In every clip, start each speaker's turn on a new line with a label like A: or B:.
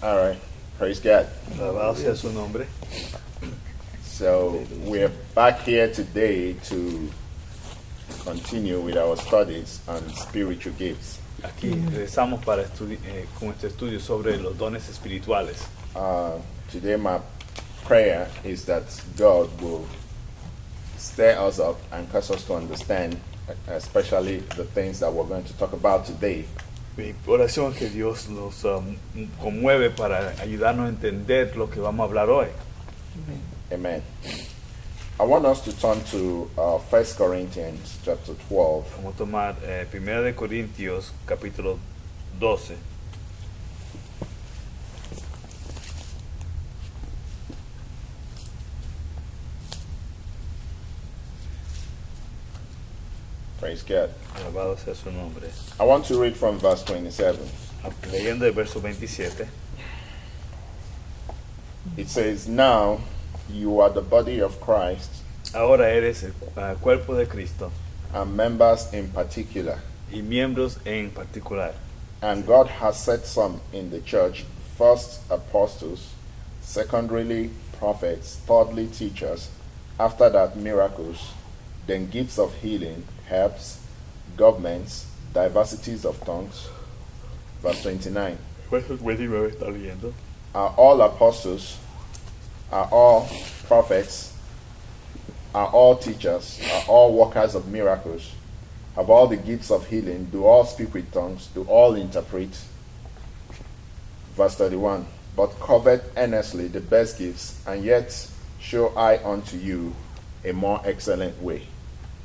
A: All right. Praise God.
B: Alabado sea su nombre.
A: So we're back here today to continue with our studies on spiritual gifts.
B: Aquí regresamos para con este estudio sobre los dones espirituales.
A: Today my prayer is that God will stir us up and cause us to understand, especially the things that we're going to talk about today.
B: Mi oración es que Dios nos conmueve para ayudarnos a entender lo que vamos a hablar hoy.
A: Amen. I want us to turn to 1 Corinthians chapter 12.
B: Vamos a tomar 1 de Corintios capítulo 12.
A: Praise God.
B: Alabado sea su nombre.
A: I want to read from verse 27.
B: Leyendo el verso 27.
A: It says, "Now you are the body of Christ,
B: Ahora eres el cuerpo de Cristo
A: and members in particular.
B: y miembros en particular.
A: And God has set some in the church, first apostles, secondarily prophets, thirdly teachers, after that miracles, then gifts of healing, helps, governments, diversities of tongues." Verse 29.
B: Verso 29 está leyendo.
A: Are all apostles, are all prophets, are all teachers, are all workers of miracles, have all the gifts of healing, do all speak with tongues, do all interpret. Verse 31. But covet earnestly the best gifts, and yet show I unto you a more excellent way.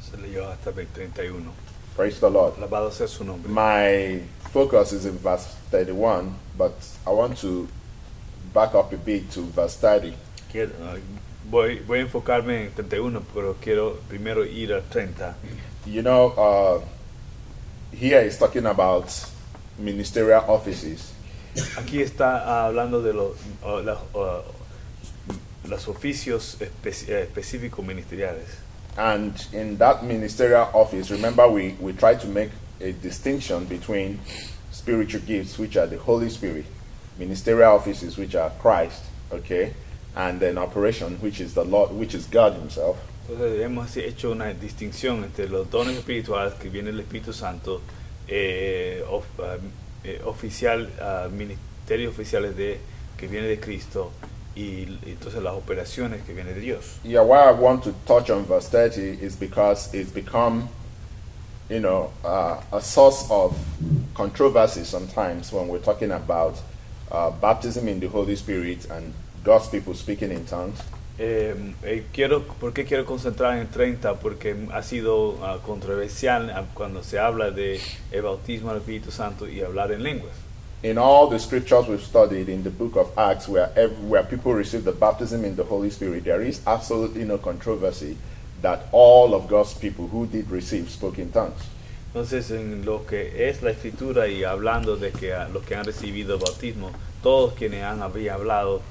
B: Se leyó hasta el 31.
A: Praise the Lord.
B: Alabado sea su nombre.
A: My focus is in verse 31, but I want to back up a bit to verse 30.
B: Voy a enfocarme en 31, pero quiero primero ir al 30.
A: You know, here he's talking about ministerial offices.
B: Aquí está hablando de los oficios específicos ministeriales.
A: And in that ministerial office, remember we try to make a distinction between spiritual gifts, which are the Holy Spirit, ministerial offices, which are Christ, okay, and then operation, which is the Lord, which is God Himself.
B: Entonces hemos hecho una distinción entre los dones espirituales que viene del Espíritu Santo, ministerios oficiales que viene de Cristo, y entonces las operaciones que viene de Dios.
A: Yeah, why I want to touch on verse 30 is because it's become, you know, a source of controversy sometimes when we're talking about baptism in the Holy Spirit and God's people speaking in tongues.
B: ¿Por qué quiero concentrar en 30? Porque ha sido controversial cuando se habla de el bautismo del Espíritu Santo y hablar en lenguas.
A: In all the scriptures we've studied in the book of Acts, where people receive the baptism in the Holy Spirit, there is absolutely no controversy that all of God's people who did receive spoke in tongues.
B: Entonces, en lo que es la escritura y hablando de que los que han recibido el bautismo, todos quienes habían hablado,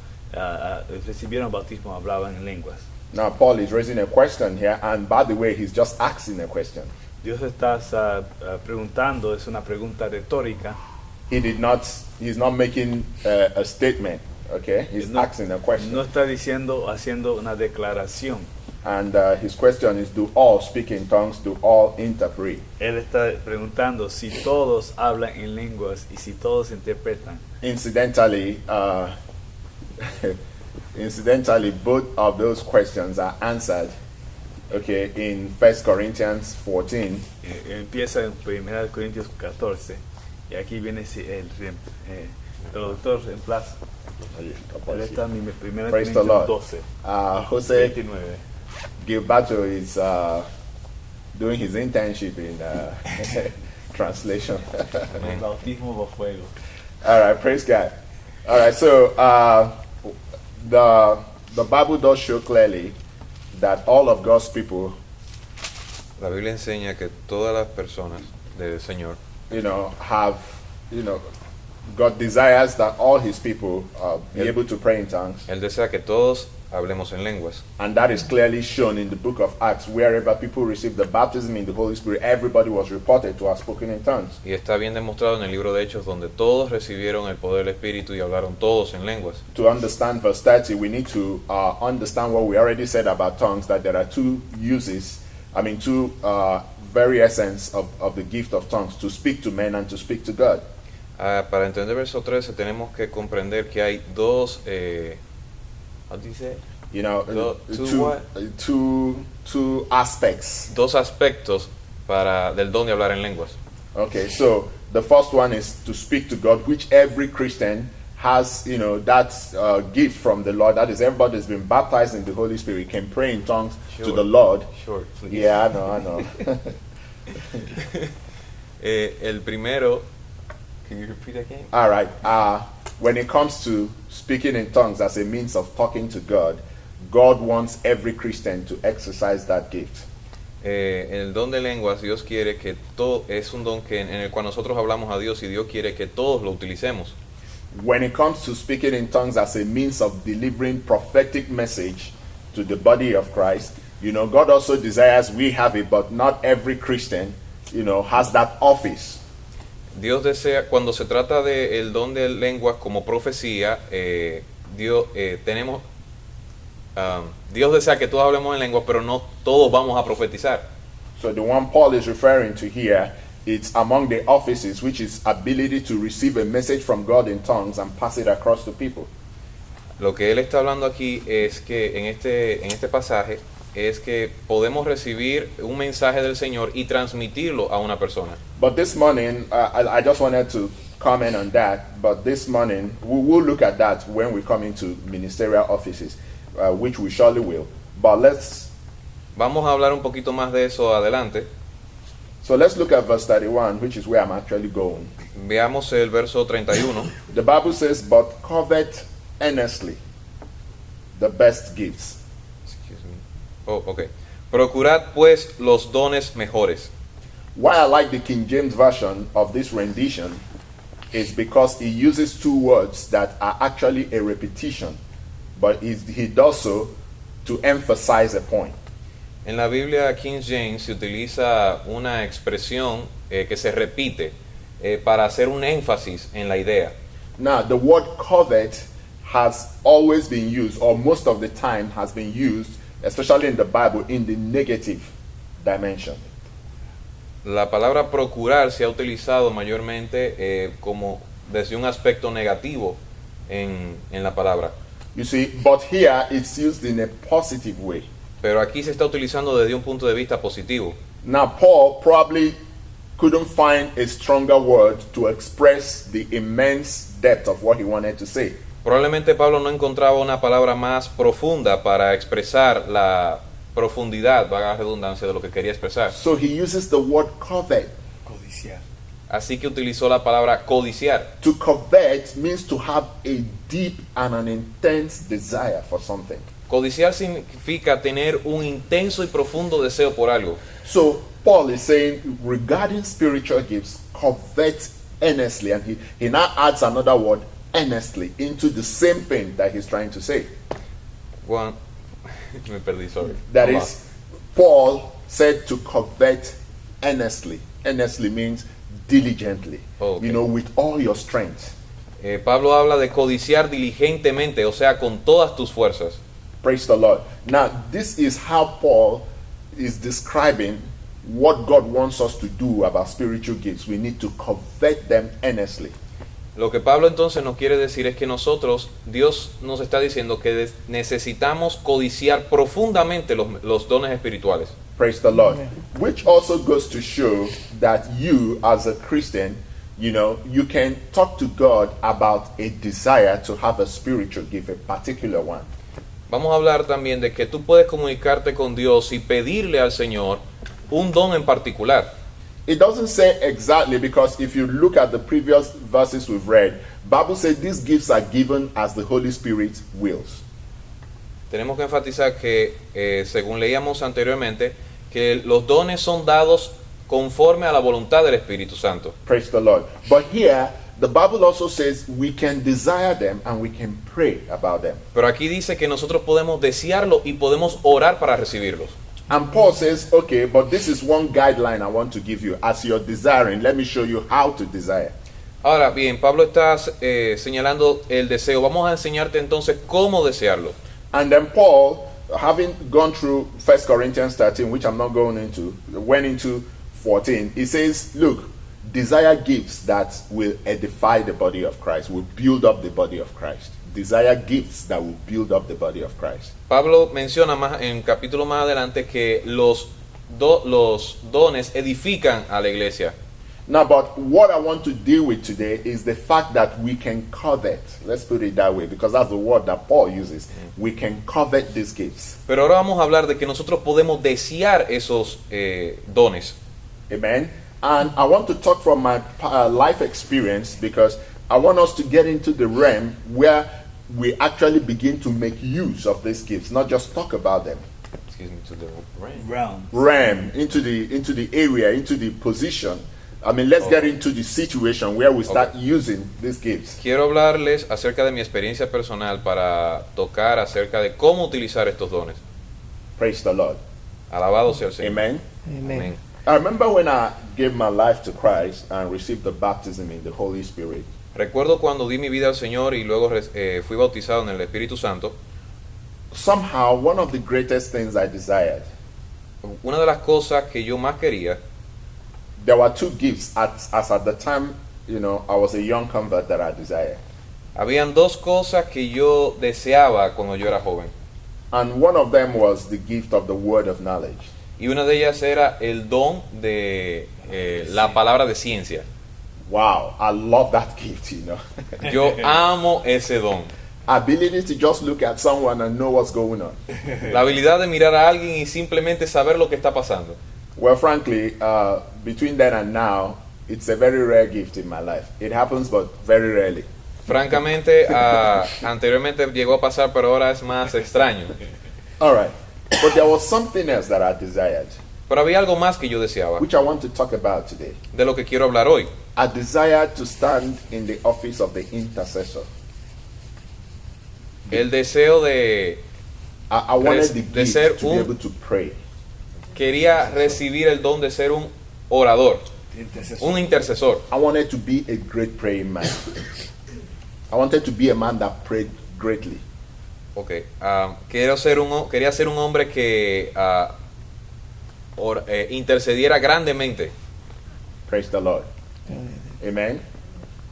B: recibieron bautismo, hablaban en lenguas.
A: Now Paul is raising a question here, and by the way, he's just asking a question.
B: Dios está preguntando, es una pregunta retórica.
A: He's not making a statement, okay? He's asking a question.
B: No está haciendo una declaración.
A: And his question is, do all speak in tongues, do all interpret?
B: Él está preguntando si todos hablan en lenguas y si todos interpretan.
A: Incidentally, both of those questions are answered, okay, in 1 Corinthians 14.
B: Empieza en 1 Corintios 14 y aquí viene el traductor en plaza. Ahí está mi 1
A: Praise the
B: Corintios
A: Lord.
B: 12,
A: Jose
B: 29.
A: Gilberto is doing his internship in translation.
B: El bautismo bajo fuego.
A: All right, praise God. All right, so the Bible does show clearly that all of God's people,
C: La Biblia enseña que todas las personas del Señor,
A: God desires that all His people be able to pray in tongues.
C: Él desea que todos hablemos en lenguas.
A: And that is clearly shown in the book of Acts. Wherever people received the baptism in the Holy Spirit, everybody was reported to have spoken in tongues.
C: Y está bien demostrado en el libro de Hechos, donde todos recibieron el poder del Espíritu y hablaron todos en lenguas.
A: To understand verse 30, we need to understand what we already said about tongues, that there are two very essence of the gift of tongues, to speak to men and to speak to God.
C: Para entender verso 13 tenemos que comprender que hay dos, how do you say?
A: You know,
C: Two
A: two aspects.
C: Dos aspectos del don de hablar en lenguas.
A: Okay, so the first one is to speak to God, which every Christian has, that gift from the Lord. That is, everybody has been baptized in the Holy Spirit, can pray in tongues to the Lord.
C: Sure, please.
A: Yeah, I know.
C: El primero, can you repeat again?
A: All right. When it comes to speaking in tongues as a means of talking to God, God wants every Christian to exercise that gift.
C: El don de lenguas, Dios quiere que todo, es un don en el cual nosotros hablamos a Dios y Dios quiere que todos lo utilicemos.
A: When it comes to speaking in tongues as a means of delivering prophetic message to the body of Christ, God also desires we have it, but not every Christian, has that office.
C: Dios desea, cuando se trata del don de lenguas como profecía, Dios desea que todos hablemos en lenguas, pero no todos vamos a profetizar.
A: So the one Paul is referring to here, it's among the offices, which is ability to receive a message from God in tongues and pass it across to people.
C: Lo que él está hablando aquí es que en este pasaje es que podemos recibir un mensaje del Señor y transmitirlo a una persona.
A: But this morning, I just wanted to comment on that, but this morning, we will look at that when we come into ministerial offices, which we surely will. But
C: vamos a hablar un poquito más de eso adelante.
A: So let's look at verse 31, which is where I'm actually going.
C: Veamos el verso 31.
A: The Bible says, but covet earnestly the best gifts.
C: Excuse me. Oh, okay. Procurad pues los dones mejores.
A: Why I like the King James Version of this rendition is because he uses two words that are actually a repetition, but he does so to emphasize a point.
C: En la Biblia King James se utiliza una expresión que se repite para hacer un énfasis en la idea.
A: Now, the word covet has always been used, or most of the time has been used, especially in the Bible, in the negative dimension.
C: La palabra procurar se ha utilizado mayormente como desde un aspecto negativo en la palabra.
A: You see, but here it's used in a positive way.
C: Pero aquí se está utilizando desde un punto de vista positivo.
A: Now, Paul probably couldn't find a stronger word to express the immense depth of what he wanted to say.
C: Probablemente Pablo no encontraba una palabra más profunda para expresar la profundidad, vaga redundancia, de lo que quería expresar.
A: So he uses the word covet.
B: Codiciar.
C: Así que utilizó la palabra codiciar.
A: To covet means to have a deep and an intense desire for something.
C: Codiciar significa tener un intenso y profundo deseo por algo.
A: So Paul is saying, regarding spiritual gifts, covet earnestly. And he now adds another word, earnestly, into the same thing that he's trying to say.
C: Well, me perdí, sorry.
A: That is, Paul said to covet earnestly. Earnestly means diligently,
C: okay.
A: With all your strength.
C: Pablo habla de codiciar diligentemente, o sea, con todas tus fuerzas.
A: Praise the Lord. Now, this is how Paul is describing what God wants us to do about spiritual gifts. We need to covet them earnestly.
C: Lo que Pablo entonces nos quiere decir es que Dios nos está diciendo que necesitamos codiciar profundamente los dones espirituales.
A: Praise the Lord. Which also goes to show that you, as a Christian, you can talk to God about a desire to have a spiritual gift, a particular one.
C: Vamos a hablar también de que tú puedes comunicarte con Dios y pedirle al Señor un don en particular.
A: It doesn't say exactly, because if you look at the previous verses we've read, Bible says these gifts are given as the Holy Spirit wills.
C: Tenemos que enfatizar que, según leíamos anteriormente, que los dones son dados conforme a la voluntad del Espíritu Santo.
A: Praise the Lord. But here, the Bible also says we can desire them and we can pray about them.
C: Pero aquí dice que nosotros podemos desearlo y podemos orar para recibirlos.
A: And Paul says, okay, but this is one guideline I want to give you. As you're desiring, let me show you how to desire.
C: Ahora bien, Pablo está señalando el deseo. Vamos a enseñarte entonces cómo desearlo.
A: And then Paul, having gone through 1 Corinthians 13, which I'm not going into, went into 14, he says, look, desire gifts that will edify the body of Christ, will build up the body of Christ. Desire gifts that will build up the body of Christ.
C: Pablo menciona más en un capítulo más adelante que los dones edifican a la iglesia.
A: Now, but what I want to deal with today is the fact that we can covet. Let's put it that way, because that's the word that Paul uses. We can covet these gifts.
C: Pero ahora vamos a hablar de que nosotros podemos desear esos dones.
A: Amen. And I want to talk from my life experience, because I want us to get into the realm where we actually begin to make use of these gifts, not just talk about them.
C: Excuse me, to the
A: Realm, into the area, into the position. I mean, let's get into the situation where we start using these gifts.
C: Quiero hablarles acerca de mi experiencia personal para tocar acerca de cómo utilizar estos dones.
A: Praise the Lord.
C: Alabado sea el Señor.
A: Amen.
C: Amén.
A: I remember when I gave my life to Christ and received the baptism in the Holy Spirit.
C: Recuerdo cuando di mi vida al Señor y luego fui bautizado en el Espíritu Santo.
A: Somehow, one of the greatest things I desired,
C: Una de las cosas que yo más quería,
A: there were two gifts as at the time, I was a young convert that I desired.
C: habían dos cosas que yo deseaba cuando yo era joven.
A: And one of them was the gift of the word of knowledge.
C: Y una de ellas era el don de la palabra de ciencia.
A: Wow, I love that gift,
C: Yo amo ese don.
A: Ability to just look at someone and know what's going on.
C: La habilidad de mirar a alguien y simplemente saber lo que está pasando.
A: Well, frankly, between then and now, it's a very rare gift in my life. It happens, but very rarely.
C: Francamente, anteriormente llegó a pasar, pero ahora es más extraño.
A: All right. But there was something else that I desired,
C: Pero había algo más que yo deseaba,
A: which I want to talk about today.
C: de lo que quiero hablar hoy.
A: I desired to stand in the office of the intercessor.
C: El deseo de...
A: I wanted the
C: de ser
A: gift to be able to pray.
C: Quería recibir el don de ser un orador, un intercesor.
A: I wanted to be a great praying man. I wanted to be a man that prayed greatly.
C: Okay. Quería ser un hombre que intercediera grandemente.
A: Praise the Lord. Amen.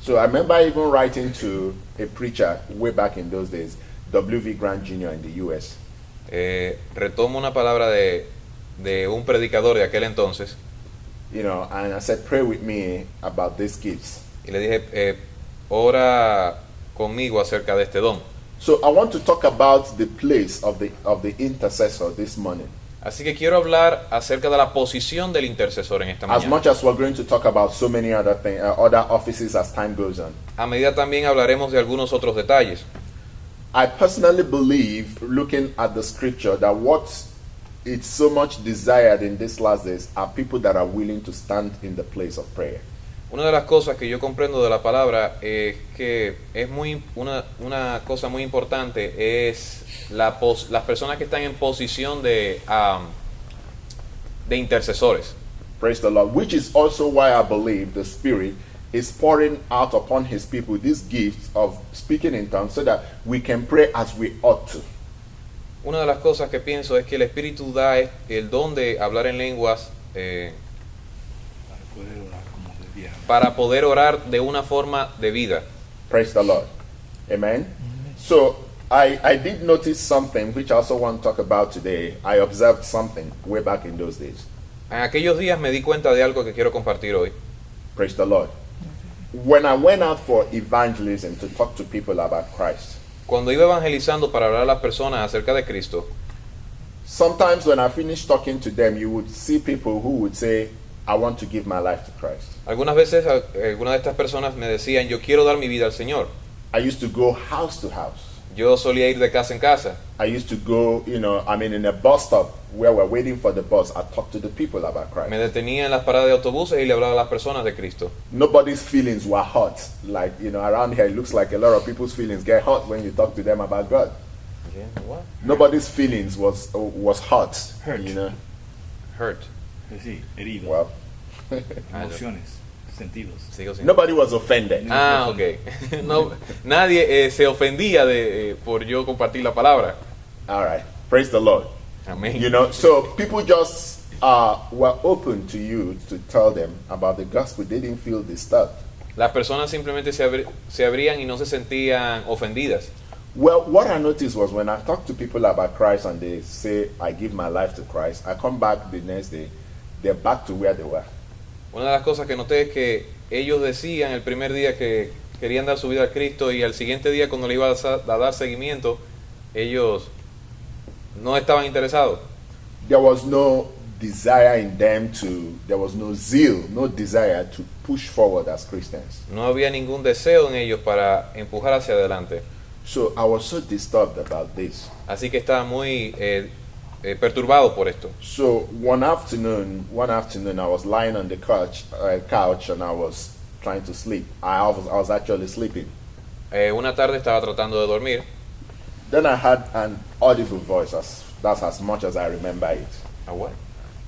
A: So I remember even writing to a preacher way back in those days, W.V. Grant Jr. in the U.S.
C: Retomo una palabra de un predicador de aquel entonces
A: And I said, pray with me about these gifts.
C: y le dije, ora conmigo acerca de este don.
A: So I want to talk about the place of the intercessor this morning.
C: Así que quiero hablar acerca de la posición del intercesor en esta
A: As
C: mañana.
A: much as we're going to talk about so many other things, other offices as time goes on.
C: A medida también hablaremos de algunos otros detalles.
A: I personally believe, looking at the scripture, that what is so much desired in these last days are people that are willing to stand in the place of prayer.
C: Una de las cosas que yo comprendo de la palabra es que es una cosa muy importante es las personas que están en posición de intercesores.
A: Praise the Lord. Which is also why I believe the Spirit is pouring out upon His people this gift of speaking in tongues so that we can pray as we ought to.
C: Una de las cosas que pienso es que el Espíritu da el don de hablar en lenguas para poder orar de una forma de vida.
A: Praise the Lord. Amen. So I did notice something which I also want to talk about today. I observed something way back in those days.
C: En aquellos días me di cuenta de algo que quiero compartir hoy.
A: Praise the Lord. When I went out for evangelism to talk to people about Christ,
C: Cuando iba evangelizando para hablar a las personas acerca de Cristo,
A: sometimes when I finished talking to them, you would see people who would say, I want to give my life to Christ.
C: algunas veces algunas de estas personas me decían, yo quiero dar mi vida al Señor.
A: I used to go house to house.
C: Yo solía ir de casa en casa.
A: I used to go, in a bus stop where we're waiting for the bus. I talk to the people about Christ.
C: Me detenía en las paradas de autobuses y le hablaba a las personas de Cristo.
A: Nobody's feelings were hot. Like, around here, it looks like a lot of people's feelings get hot when you talk to them about God.
C: What?
A: Nobody's feelings was hot.
B: Hurt.
C: Hurt.
B: Sí, herido.
A: Well,
B: Emociones, sentidos.
C: Sigo sin...
A: nobody was offended.
C: Ah, ok. No, nadie se ofendía por yo compartir la palabra.
A: All right. Praise the Lord.
C: Amén.
A: So people just were open to you to tell them about the gospel. They didn't feel disturbed.
C: Las personas simplemente se abrían y no se sentían ofendidas.
A: Well, what I noticed was when I talk to people about Christ and they say, I give my life to Christ, I come back the next day, they're back to where they were.
C: Una de las cosas que noté es que ellos decían el primer día que querían dar su vida a Cristo y al siguiente día cuando le iba a dar seguimiento, ellos no estaban interesados.
A: There was no desire in them there was no zeal, no desire to push forward as Christians.
C: No había ningún deseo en ellos para empujar hacia adelante.
A: So I was so disturbed about this.
C: Así que estaba muy perturbado por esto.
A: So one afternoon I was lying on the couch and I was trying to sleep. I was actually sleeping.
C: Una tarde estaba tratando de dormir.
A: Then I had an audible voice. That's as much as I remember it.
C: ¿A what?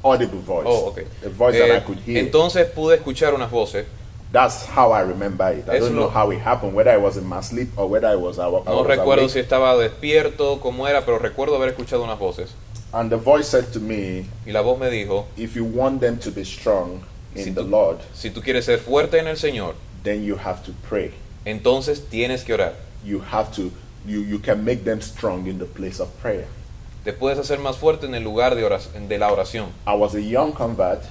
A: Audible voice.
C: Oh, okay.
A: A voice that I could hear.
C: Entonces pude escuchar unas voces.
A: That's how I remember it. I don't know how it happened, whether I was in my sleep or whether I was
C: No recuerdo si estaba despierto, cómo era, pero recuerdo haber escuchado unas voces.
A: And the voice said to me,
C: Y la voz me dijo,
A: if you want them to be strong in
C: si
A: the
C: tú,
A: Lord,
C: si tú quieres ser fuerte en el Señor,
A: then you have to pray.
C: entonces tienes que orar.
A: You have to, you can make them strong in the place of prayer.
C: Te puedes hacer más fuerte en el lugar de la oración.
A: I was a young convert.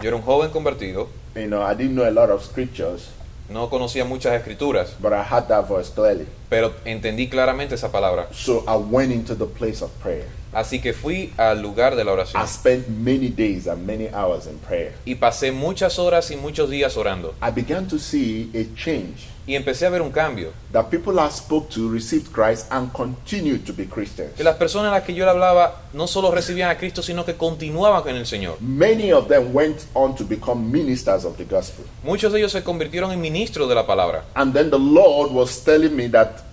C: Yo era un joven convertido,
A: I didn't know a lot of scriptures,
C: no conocía muchas escrituras,
A: but I had that voice clearly.
C: pero entendí claramente esa palabra.
A: So I went into the place of prayer.
C: Así que fui al lugar de la oración.
A: I spent many days and many hours in prayer.
C: Y pasé muchas horas y muchos días orando.
A: I began to see a change.
C: Y empecé a ver un cambio.
A: That people I spoke to received Christ and continued to be Christians.
C: Que las personas a las que yo le hablaba no solo recibían a Cristo, sino que continuaban con el Señor.
A: Many of them went on to become ministers of the gospel.
C: Muchos de ellos se convirtieron en ministros de la palabra.
A: And then the Lord was telling me that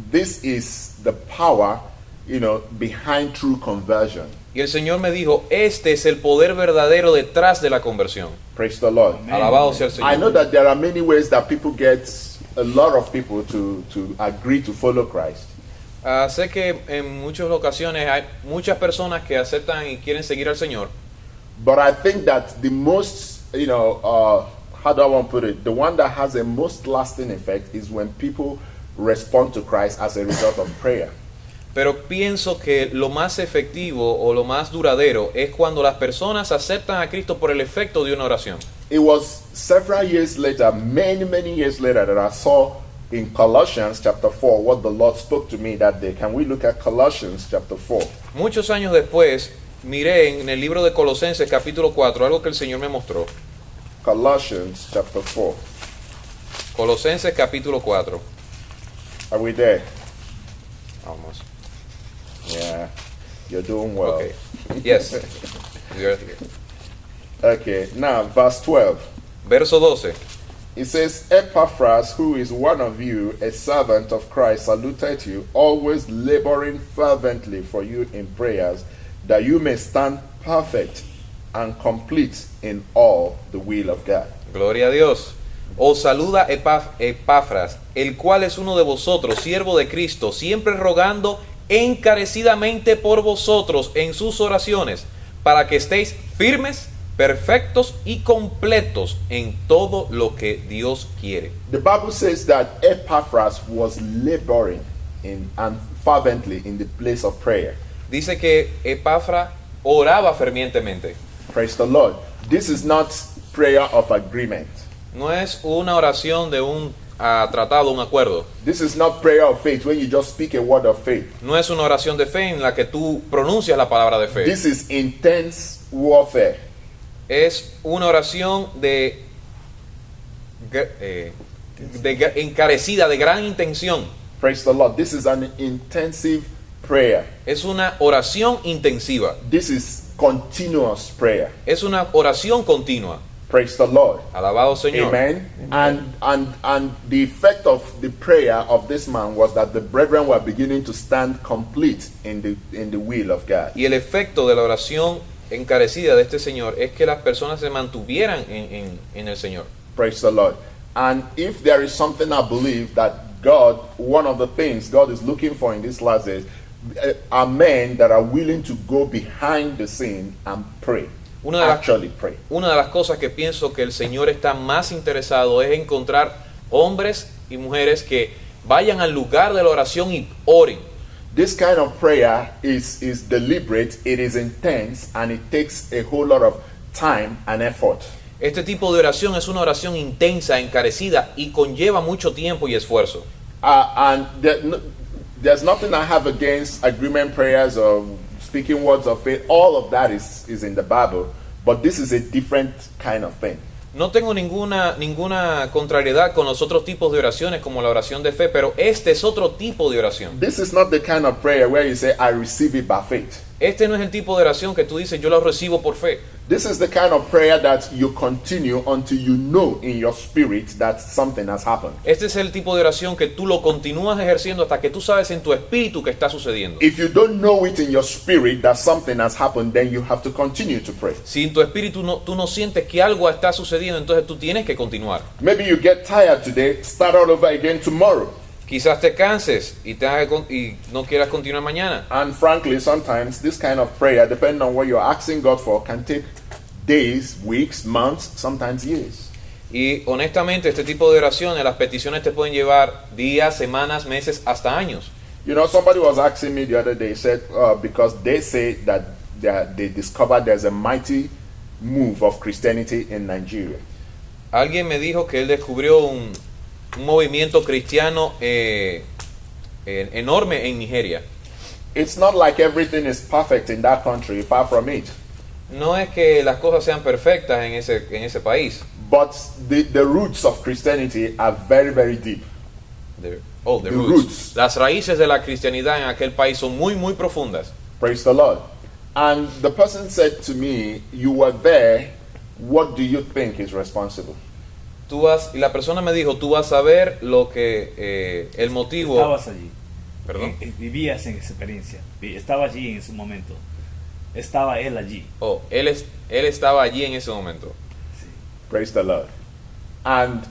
A: this is the power, behind true conversion.
C: Y el Señor me dijo, este es el poder verdadero detrás de la conversión.
A: Praise the Lord.
C: Alabado sea el Señor.
A: I know that there are many ways that people get a lot of people to agree to follow Christ.
C: Sé que en muchas ocasiones hay muchas personas que aceptan y quieren seguir al Señor.
A: But I think that the most, how do I want to put it? The one that has the most lasting effect is when people respond to Christ as a result of prayer.
C: Pero pienso que lo más efectivo o lo más duradero es cuando las personas aceptan a Cristo por el efecto de una oración.
A: It was several years later, many years later, that I saw in Colossians chapter 4 what the Lord spoke to me that day. Can we look at Colossians chapter 4?
C: Muchos años después, miré en el libro de Colosenses capítulo 4 algo que el Señor me mostró.
A: Colossians chapter 4.
C: Colosenses capítulo 4.
A: Are we there?
C: Vamos.
A: Yeah, you're doing well.
C: Okay. Yes. We are here.
A: Okay, now verse 12.
C: Verso 12.
A: It says, Epaphras, who is one of you, a servant of Christ, saluted you, always laboring fervently for you in prayers, that you may stand perfect and complete in all the will of God.
C: Gloria a Dios. Os saluda Epafras, el cual es uno de vosotros, siervo de Cristo, siempre rogando encarecidamente por vosotros en sus oraciones, para que estéis firmes, perfectos y completos en todo lo que Dios quiere.
A: The Bible says that Epaphras was laboring and fervently in the place of prayer.
C: Dice que Epafra oraba fervientemente.
A: Praise the Lord. This is not prayer of agreement.
C: No es una oración de un tratado, un acuerdo.
A: This is not prayer of faith when you just speak a word of faith.
C: No es una oración de fe en la que tú pronuncias la palabra de fe.
A: This is intense warfare.
C: Es una oración encarecida, de gran intención.
A: Praise the Lord. This is an intensive prayer.
C: Es una oración intensiva.
A: This is continuous prayer.
C: Es una oración continua.
A: Praise the Lord.
C: Alabado Señor.
A: Amen. And the effect of the prayer of this man was that the brethren were beginning to stand complete in the will of God.
C: Y el efecto de la oración encarecida de este Señor es que las personas se mantuvieran en el Señor.
A: Praise the Lord. And if there is something I believe that God, one of the things God is looking for in these last days, are men that are willing to go behind the scene and pray. Actually pray.
C: Una de las cosas que pienso que el Señor está más interesado es encontrar hombres y mujeres que vayan al lugar de la oración y oren.
A: This kind of prayer is deliberate, it is intense, and it takes a whole lot of time and effort.
C: Este tipo de oración es una oración intensa, encarecida y conlleva mucho tiempo y esfuerzo.
A: And there's nothing I have against agreement prayers or speaking words of faith. All of that is in the Bible, but this is a different kind of thing.
C: No tengo ninguna contrariedad con los otros tipos de oraciones como la oración de fe, pero este es otro tipo de oración.
A: This is not the kind of prayer where you say, I receive it by faith.
C: Este no es el tipo de oración que tú dices, yo lo recibo por fe.
A: This is the kind of prayer that you continue until you know in your spirit that something has happened.
C: Este es el tipo de oración que tú lo continúas ejerciendo hasta que tú sabes en tu espíritu que está sucediendo.
A: If you don't know it in your spirit that something has happened, then you have to continue to pray.
C: Si en tu espíritu tú no sientes que algo está sucediendo, entonces tú tienes que continuar.
A: Maybe you get tired today, start all over again tomorrow.
C: Quizás te canses y no quieras continuar mañana.
A: And frankly, sometimes this kind of prayer, depending on what you're asking God for, can take days, weeks, months, sometimes years.
C: Y honestamente, este tipo de oraciones, las peticiones te pueden llevar días, semanas, meses, hasta años.
A: You know, somebody was asking me the other day, said, because they say that they discovered there's a mighty move of Christianity in Nigeria.
C: Alguien me dijo que él descubrió un movimiento cristiano enorme en Nigeria.
A: It's not like everything is perfect in that country, far from it.
C: No es que las cosas sean perfectas en ese país.
A: But the roots of Christianity are very, very deep.
C: The roots. Las raíces de la cristianidad en aquel país son muy, muy profundas.
A: Praise the Lord. And the person said to me, you were there, what do you think is responsible?
C: Y la persona me dijo, tú vas a ver lo que el motivo.
B: Estabas allí.
C: ¿Perdón?
B: Vivías en esa experiencia. Estaba allí en ese momento. Estaba él allí.
C: Él estaba allí en ese momento.
B: Sí.
A: Praise the Lord. And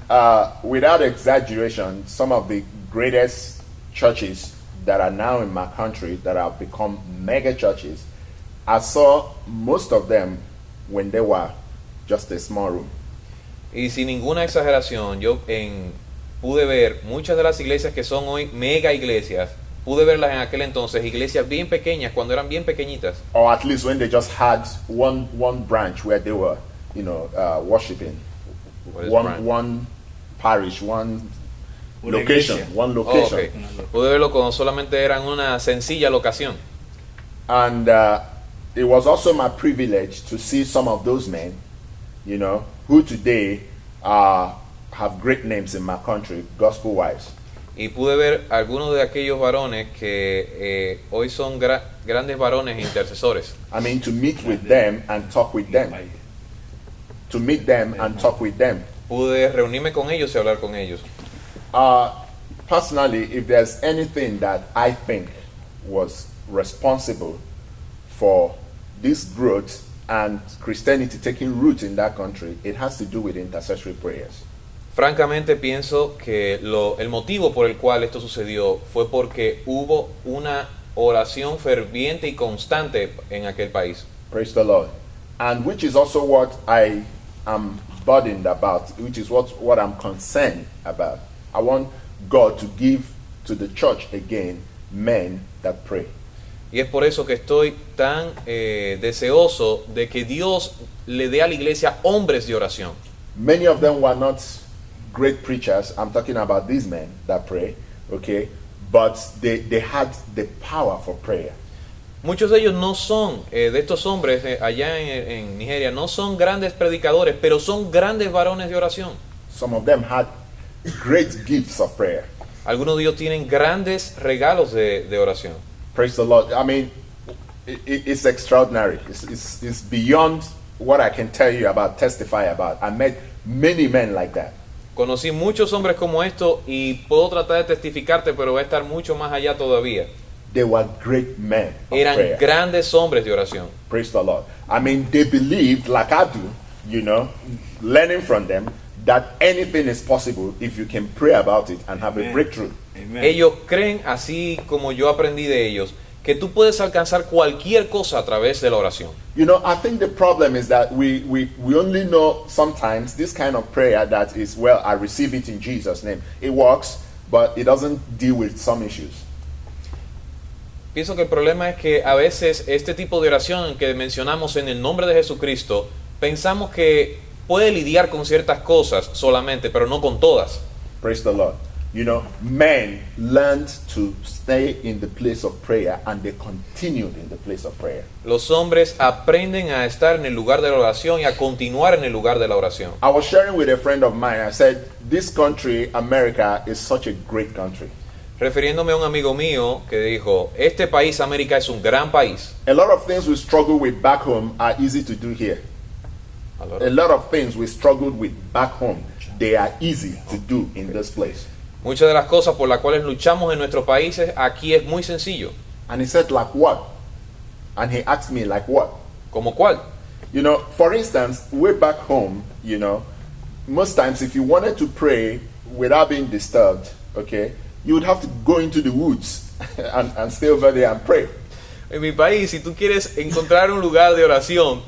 A: without exaggeration, some of the greatest churches that are now in my country that have become mega churches, I saw most of them when they were just a small room.
C: Y sin ninguna exageración, yo pude ver muchas de las iglesias que son hoy mega iglesias, pude verlas en aquel entonces, iglesias bien pequeñas, cuando eran bien pequeñitas.
A: Or at least when they just had one branch where they were, worshiping. One parish, one location.
C: Okay. Pude verlo cuando solamente eran una sencilla locación.
A: And it was also my privilege to see some of those men, who today have great names in my country, gospel wives.
C: Y pude ver algunos de aquellos varones que hoy son grandes varones e intercesores.
A: I mean, to meet with them and talk with them. To meet them and talk with them.
C: Pude reunirme con ellos y hablar con ellos.
A: Personally, if there's anything that I think was responsible for this growth and Christianity taking root in that country, it has to do with intercessory prayers.
C: Francamente pienso que el motivo por el cual esto sucedió fue porque hubo una oración ferviente y constante en aquel país.
A: Praise the Lord. And which is also what I am burdened about, which is what I'm concerned about. I want God to give to the church again men that pray.
C: Y es por eso que estoy tan deseoso de que Dios le dé a la iglesia hombres de oración.
A: Many of them were not great preachers. I'm talking about these men that pray, okay? But they had the power for prayer.
C: Muchos de ellos no son, de estos hombres allá en Nigeria, no son grandes predicadores, pero son grandes varones de oración.
A: Some of them had great gifts of prayer.
C: Algunos de ellos tienen grandes regalos de oración.
A: Praise the Lord. I mean, it's extraordinary. It's beyond what I can tell you about, testify about. I met many men like that.
C: Conocí muchos hombres como estos y puedo tratar de testificarte, pero va a estar mucho más allá todavía.
A: They were great men of
C: Eran
A: prayer.
C: grandes hombres de oración.
A: Praise the Lord. I mean, they believed, like I do, you know, learning from them, that anything is possible if you can pray about it and have a
B: Amen.
A: breakthrough.
B: Amen.
C: Ellos creen, así como yo aprendí de ellos, que tú puedes alcanzar cualquier cosa a través de la oración.
A: You know, I think the problem is that we only know sometimes this kind of prayer that is, well, I receive it in Jesus' name. It works, but it doesn't deal with some issues.
C: Pienso que el problema es que a veces este tipo de oración que mencionamos en el nombre de Jesucristo, pensamos que puede lidiar con ciertas cosas solamente, pero no con todas.
A: Praise the Lord. You know, men learned to stay in the place of prayer and they continued in the place of prayer.
C: Los hombres aprenden a estar en el lugar de la oración y a continuar en el lugar de la oración.
A: I was sharing with a friend of mine. I said, this country, America, is such a great country.
C: Refiriéndome a un amigo mío que dijo, este país, América, es un gran país.
A: A lot of things we struggle with back home are easy to do here. A lot of things we struggled with back home, they are easy to do in this place.
C: Muchas de las cosas por las cuales luchamos en nuestros países, aquí es muy sencillo.
A: And he said, like what? And he asked me, like what?
C: ¿Como cuál?
A: You know, for instance, way back home, you know, most times if you wanted to pray without being disturbed, okay, you would have to go into the woods and stay over there and pray.
C: En mi país, si tú quieres encontrar un lugar de oración,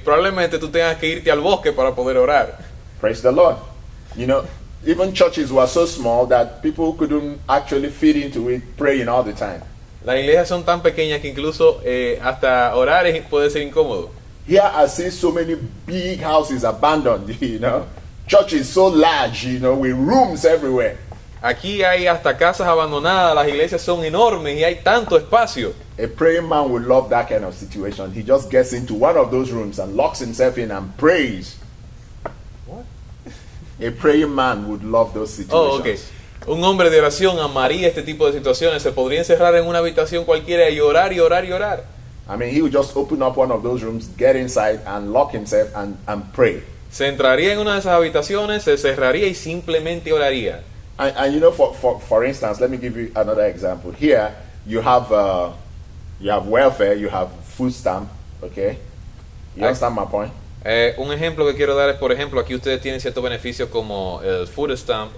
C: probablemente tú tengas que irte al bosque para poder orar.
A: Praise the Lord. You know, even churches were so small that people couldn't actually fit into it praying all the time.
C: Las iglesias son tan pequeñas que incluso hasta orar puede ser incómodo.
A: Here I see so many big houses abandoned, you know. Churches so large, you know, with rooms everywhere.
C: Aquí hay hasta casas abandonadas, las iglesias son enormes y hay tanto espacio.
A: A praying man would love that kind of situation. He just gets into one of those rooms and locks himself in and prays.
C: What?
A: A praying man would love those situations.
C: Oh, okay. Un hombre de oración amaría este tipo de situaciones. Se podría encerrar en una habitación cualquiera y orar y orar y orar.
A: I mean, he would just open up one of those rooms, get inside and lock himself and pray.
C: Se entraría en una de esas habitaciones, se cerraría y simplemente oraría.
A: And you know, for instance, let me give you another example. Here, you have welfare, you have food stamp, okay? You understand my point?
C: Un ejemplo que quiero dar es, por ejemplo, aquí ustedes tienen ciertos beneficios como el food stamp,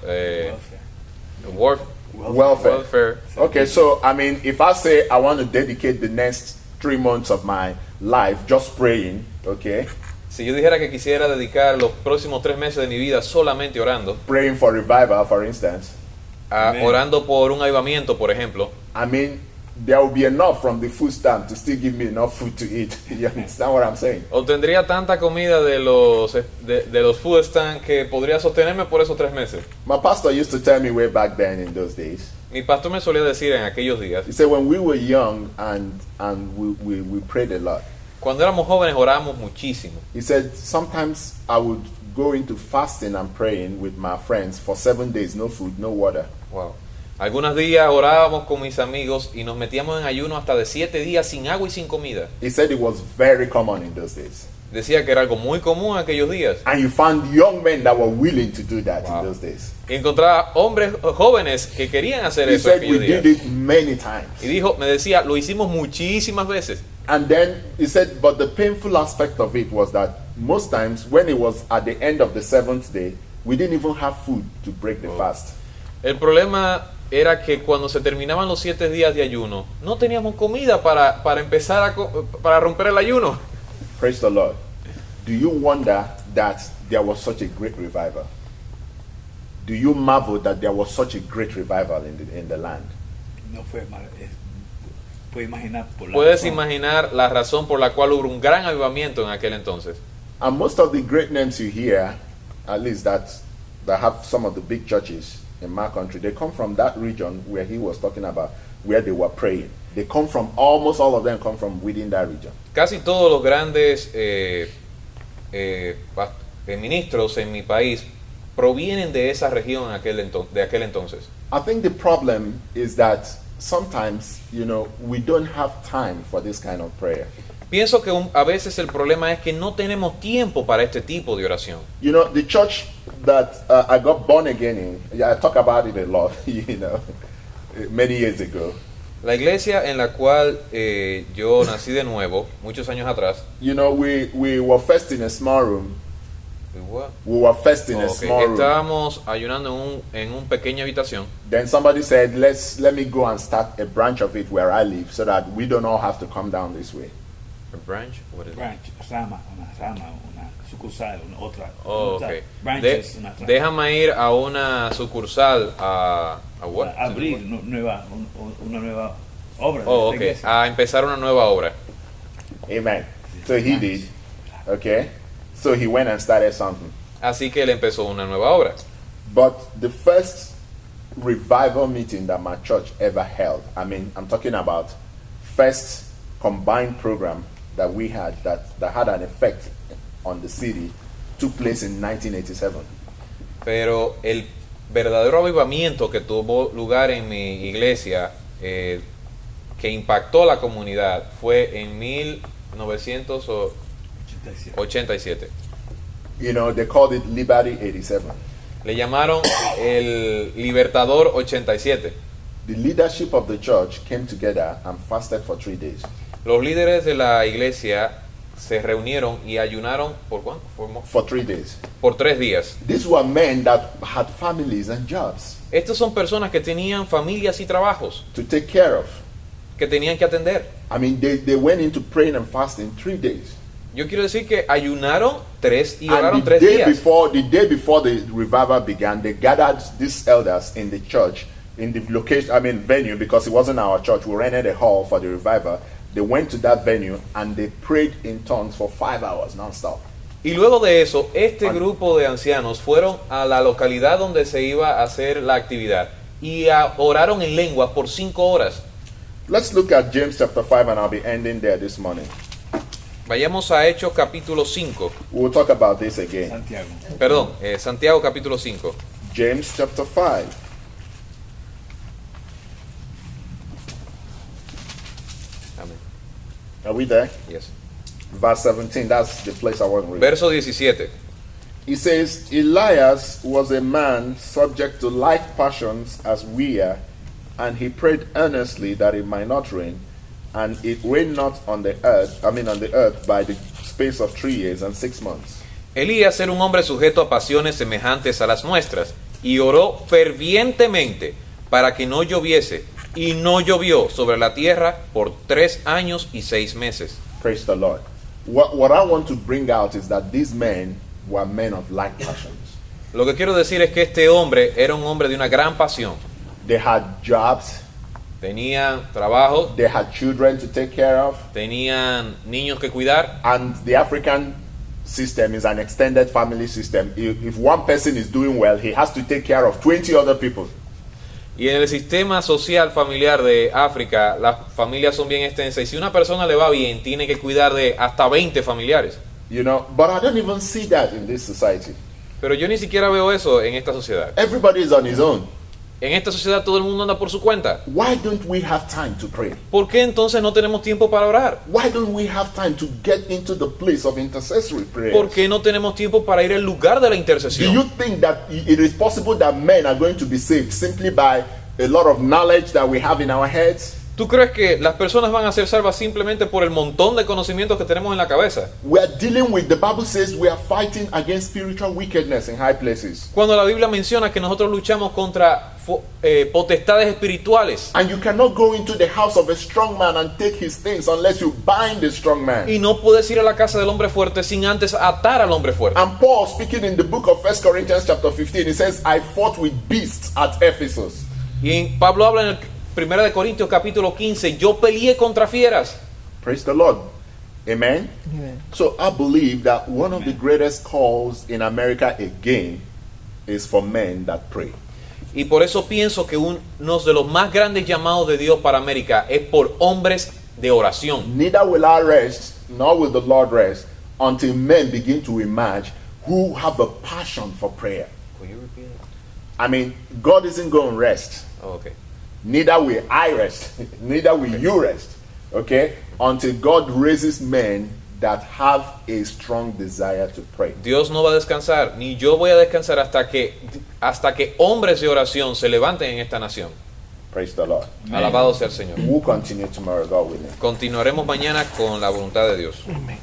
C: welfare.
A: Okay, so I mean, if I say I want to dedicate the next 3 months of my life just praying, okay?
C: Si yo dijera que quisiera dedicar los próximos 3 meses de mi vida solamente orando,
A: Praying for revival, for instance,
C: orando por un avivamiento, por ejemplo,
A: I mean, there will be enough from the food stamp to still give me enough food to eat. You understand what I'm saying?
C: obtendría tanta comida de los food stamps que podría sostenerme por esos 3 meses.
A: My pastor used to tell me way back then in those days.
C: Mi pastor me solía decir en aquellos días,
A: He said when we were young and we prayed a lot.
C: cuando éramos jóvenes orábamos muchísimo.
A: He said sometimes I would go into fasting and praying with my friends for 7 days, no food, no water.
C: Wow. Algunos días orábamos con mis amigos y nos metíamos en ayuno hasta de 7 días sin agua y sin comida.
A: He said it was very common in those days.
C: Decía que era algo muy común en aquellos días.
A: And you found young men that were willing to do that
C: Wow.
A: in those days.
C: Y encontraba hombres jóvenes que querían hacer
A: He
C: eso en
A: said we
C: aquellos
A: did
C: días.
A: it many times.
C: Y dijo, me decía, lo hicimos muchísimas veces.
A: And then he said, but the painful aspect of it was that most times when it was at the end of the 7th day, we didn't even have food to break the fast.
C: El problema era que cuando se terminaban los 7 días de ayuno, no teníamos comida para empezar para romper el ayuno.
A: Praise the Lord. Do you wonder that there was such a great revival? Do you marvel that there was such a great revival in the land?
B: No fue mal. Puedes imaginar por la
C: Puedes
B: razón.
C: imaginar la razón por la cual hubo un gran avivamiento en aquel entonces.
A: And most of the great names you hear, at least that have some of the big churches in my country, they come from that region where he was talking about, where they were praying. They come from, almost all of them come from within that region.
C: Casi todos los grandes ministros en mi país provienen de esa región de aquel entonces.
A: I think the problem is that sometimes, we don't have time for this kind of prayer.
C: Pienso que a veces el problema es que no tenemos tiempo para este tipo de oración.
A: The church that I got born again in, I talk about it a lot, many years ago.
C: La iglesia en la cual yo nací de nuevo, muchos años atrás.
A: We were first in a small room. We were first in a small room.
C: Estábamos ayunando en un pequeña habitación.
A: Then somebody said, let me go and start a branch of it where I live so that we don't all have to come down this way.
C: A branch? What is it?
B: Branch, una sucursal, otra.
C: Oh, okay.
B: Branches,
C: Déjame ir a una sucursal a what?
B: Abrir una nueva obra.
C: Oh, okay. A empezar una nueva obra.
A: Amen. So he did. Okay. So he went and started something.
C: Así que él empezó una nueva obra.
A: But the first revival meeting that my church ever held, I'm talking about first combined program that we had that had an effect on the city, took place in 1987.
C: Pero el verdadero avivamiento que tuvo lugar en mi iglesia, que impactó la comunidad, fue en 1987.
A: They called it Liberty 87.
C: Le llamaron el Libertador 87.
A: The leadership of the church came together and fasted for 3 days.
C: Los líderes de la iglesia se reunieron y ayunaron ¿por cuánto?
A: For 3 days.
C: Por 3 días.
A: These were men that had families and jobs.
C: Estos son personas que tenían familias y trabajos
A: to take care of.
C: que tenían que atender.
A: They went into praying and fasting 3 days.
C: Yo quiero decir que ayunaron 3 y oraron
A: And
C: 3 días.
A: the day before the revival began, they gathered these elders in the church, in the location, venue, because it wasn't our church. We rented a hall for the revival. They went to that venue and they prayed in tongues for 5 hours non-stop.
C: Y luego de eso, este grupo de ancianos fueron a la localidad donde se iba a hacer la actividad y oraron en lenguas por 5 horas.
A: Let's look at James chapter 5 and I'll be ending there this morning.
C: Vayamos a Hechos capítulo 5.
A: We'll talk about this again.
B: Santiago.
C: Perdón, Santiago capítulo 5.
A: James chapter 5.
C: Amén.
A: Are we there?
C: Yes.
A: Verse 17, that's the place I want to read.
C: Verso 17.
A: He says, Elias was a man subject to like passions as we are, and he prayed earnestly that it might not rain, and it rained not on the earth, by the space of 3 years and 6 months.
C: Elías era un hombre sujeto a pasiones semejantes a las nuestras, y oró fervientemente para que no lloviese, y no llovió sobre la tierra por 3 años y 6 meses.
A: Praise the Lord. What I want to bring out is that these men were men of like passions.
C: Lo que quiero decir es que este hombre era un hombre de una gran pasión.
A: They had jobs,
C: Tenían trabajo,
A: they had children to take care of,
C: tenían niños que cuidar,
A: and the African system is an extended family system. If one person is doing well, he has to take care of 20 other people.
C: y en el sistema social familiar de África las familias son bien extensas y si una persona le va bien tiene que cuidar de hasta 20 familiares.
A: But I don't even see that in this society.
C: Pero yo ni siquiera veo eso en esta sociedad.
A: Everybody is on his own.
C: En esta sociedad todo el mundo anda por su cuenta.
A: Why don't we have time to pray?
C: ¿Por qué entonces no tenemos tiempo para orar?
A: Why don't we have time to get into the place of intercessory prayer?
C: ¿Por qué no tenemos tiempo para ir al lugar de la
A: Do
C: intercesión?
A: you think that it is possible that men are going to be saved simply by a lot of knowledge that we have in our heads?
C: ¿Tú crees que las personas van a ser salvas simplemente por el montón de conocimientos que tenemos en la cabeza?
A: We are dealing with, the Bible says, we are fighting against spiritual wickedness in high places.
C: Cuando la Biblia menciona que nosotros luchamos contra potestades espirituales
A: And you cannot go into the house of a strong man and take his things unless you bind the strong man.
C: y no puedes ir a la casa del hombre fuerte sin antes atar al hombre fuerte.
A: And Paul, speaking in the book of 1 Corinthians chapter 15, he says, I fought with beasts at Ephesus.
C: Y Pablo habla en el 1 de Corintios capítulo 15, yo peleé contra fieras.
A: Praise the Lord. Amen?
D: Amen.
A: So I believe that one of the greatest calls in America again is for men that pray.
C: Y por eso pienso que uno de los más grandes llamados de Dios para América es por hombres de oración.
A: Neither will I rest, nor will the Lord rest, until men begin to emerge who have a passion for prayer. I mean, God isn't going to rest.
C: Okay.
A: Neither will I rest. Neither will you rest. Okay? Until God raises men that have a strong desire to pray.
C: Dios no va a descansar, ni yo voy a descansar hasta que hombres de oración se levanten en esta nación.
A: Praise the Lord.
C: Alabado sea el Señor.
A: We'll continue tomorrow, God willing.
C: Continuaremos mañana con la voluntad de Dios.
D: Amen.